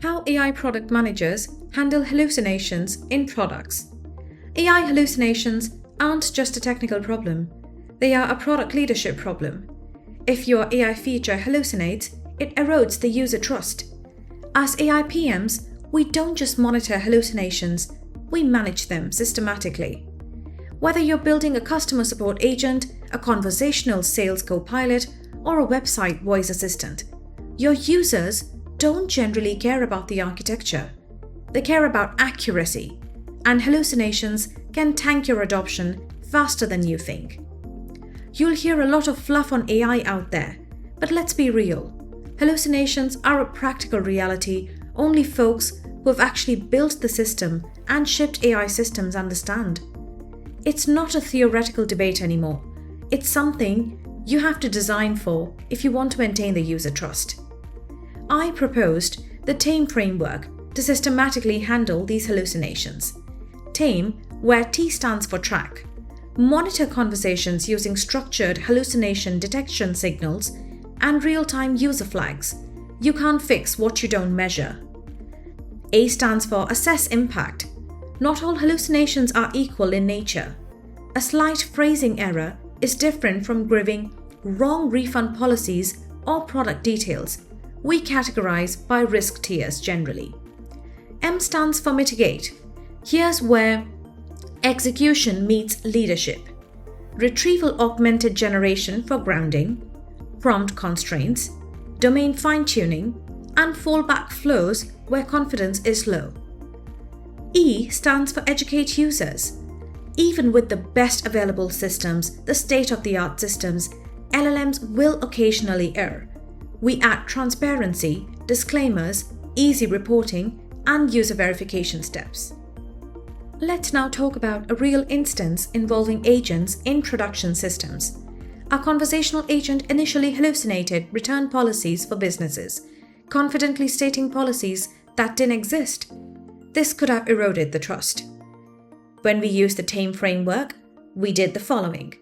How AI product managers handle hallucinations in products. AI hallucinations aren't just a technical problem, they are a product leadership problem. If your AI feature hallucinates, it erodes the user trust. As AI PMs, we don't just monitor hallucinations, we manage them systematically. Whether you're building a customer support agent, a conversational sales copilot, or a website voice assistant, your users don't generally care about the architecture. They care about accuracy, and hallucinations can tank your adoption faster than you think. You'll hear a lot of fluff on AI out there, but let's be real. Hallucinations are a practical reality only folks who have actually built the system and shipped AI systems understand. It's not a theoretical debate anymore. It's something you have to design for if you want to maintain the user trust. I proposed the TAME framework to systematically handle these hallucinations. TAME, where T stands for track, monitor conversations using structured hallucination detection signals and real-time user flags. You can't fix what you don't measure. A stands for assess impact. Not all hallucinations are equal in nature. A slight phrasing error is different from giving wrong refund policies or product details. We categorize by risk tiers generally. M stands for mitigate. Here's where execution meets leadership. Retrieval augmented generation for grounding, prompt constraints, domain fine-tuning, and fallback flows where confidence is low. E stands for educate users. Even with the best available systems, the state-of-the-art systems, LLMs will occasionally err. We add transparency, disclaimers, easy reporting, and user verification steps. Let's now talk about a real instance involving agents in production systems. Our conversational agent initially hallucinated return policies for businesses, confidently stating policies that didn't exist. This could have eroded the trust. When we used the TAME framework, we did the following.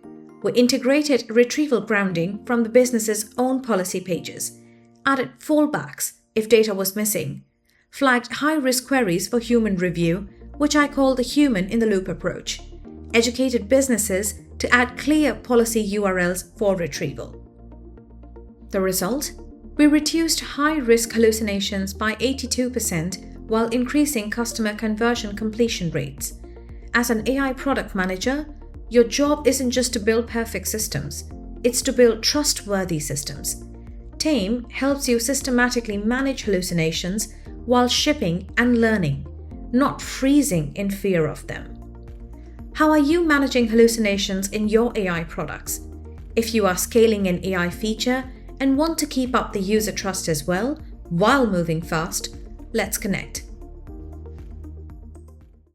We integrated retrieval grounding from the business's own policy pages, added fallbacks if data was missing, flagged high-risk queries for human review, which I call the human-in-the-loop approach, educated businesses to add clear policy URLs for retrieval. The result? We reduced high-risk hallucinations by 82% while increasing customer conversion completion rates. As an AI product manager, your job isn't just to build perfect systems, it's to build trustworthy systems. TAME helps you systematically manage hallucinations while shipping and learning, not freezing in fear of them. How are you managing hallucinations in your AI products? If you are scaling an AI feature and want to keep up the user trust as well while moving fast, let's connect.